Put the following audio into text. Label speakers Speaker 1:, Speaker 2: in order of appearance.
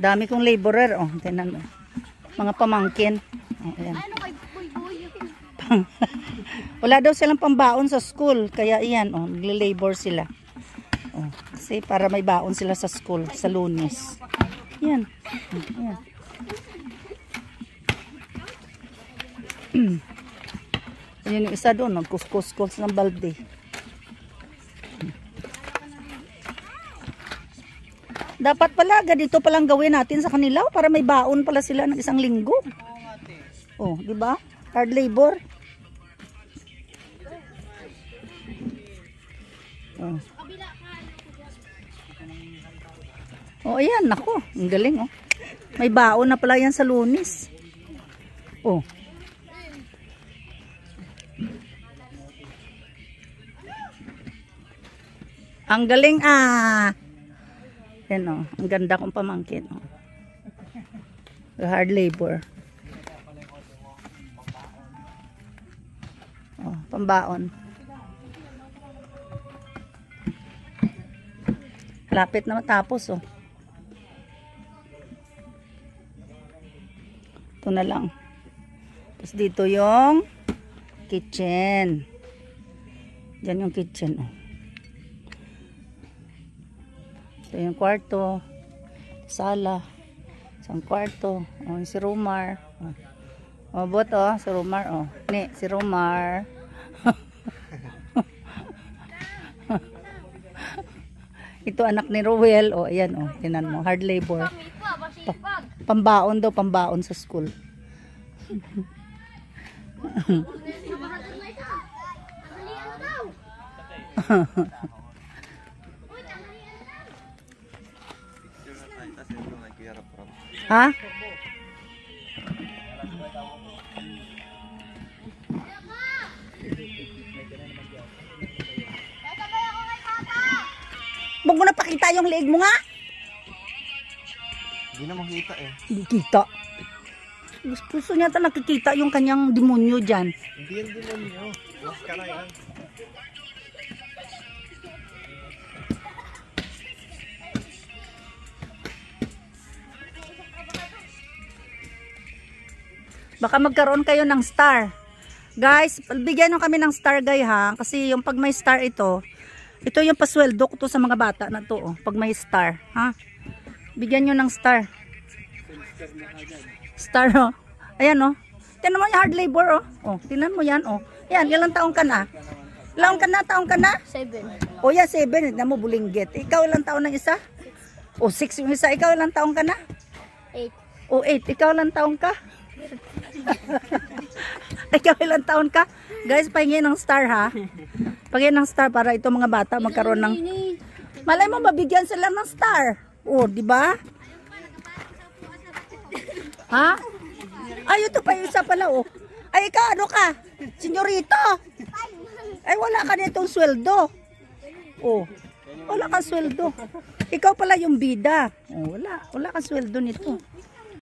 Speaker 1: Dami kong laborer, oh. Tingnan mo. Mga pamangkin. Oh, ayan. Wala daw silang pambaon sa school. Kaya iyan, oh, nagli-labor sila. Oh, kasi para may baon sila sa school, sa Lunes. Yan. Yan. Ayun yung isa doon, nagkuskus-kus ng balde. Dapat pala, ganito palang gawin natin sa kanila para may baon pala sila ng isang linggo. Oh, di ba? Hard labor. Oh. Oh, ayan, nako. Ang galing, oh. May baon na pala yan sa Lunes. Oh. Ang galing, ah. Yan, oh. Ang ganda kong pamangkin, oh. Hard labor. Oh, pambaon. Lapit na matapos, oh. Ito na lang. Tapos dito yung kitchen. Diyan yung kitchen, oh. Ito yung kwarto. Sala. Isang kwarto. Oh, si Romar. Oh, bot, oh. Si Romar, oh. Ni, si Romar. Ito anak ni Rowel. Oh, ayan, oh. Tinan mo. Hard labor. Pambaon daw, pambaon sa school. Ha? Huwag mo na pakita yung leg mo nga.
Speaker 2: Hindi na makita eh.
Speaker 1: Hindi kita. Gusto niya talaga nakikita yung kanyang demonyo dyan.
Speaker 2: Hindi yan demonyo. Maskara yan.
Speaker 1: Baka magkaroon kayo ng star. Guys, bigyan nyo kami ng star, guys, ha. Kasi yung pag may star ito yung pasweldo ko to sa mga bata na to, oh. Pag may star, ha. Bigyan nyo ng star. Star, oh. Ayan, oh. Tignan mo yung hard labor, oh. Oh, tignan mo yan, oh. Yan, ilang taong ka na? Ilang taong ka na?
Speaker 3: 7.
Speaker 1: Oh, yeah, 7. Tignan mo, bulinggit. Ikaw ilang taon ng isa? Oh, 6 yung isa. Ikaw ilang taong ka na?
Speaker 3: 8.
Speaker 1: Oh, 8. Ikaw ilang taong ka? Ikaw ilang taon ka? Guys, pahingin ng star, ha. Pahingin ng star para itong mga bata magkaroon ng... Malay mo, mabigyan sila ng star. Oh, di ba? Ha? Ay, ito pa yung isa pala, oh. Ay, ikaw, ano ka? Senyorito. Ay, wala ka nitong sweldo. Oh, wala kang sweldo. Ikaw pala yung bida. Oh, wala kang sweldo nito.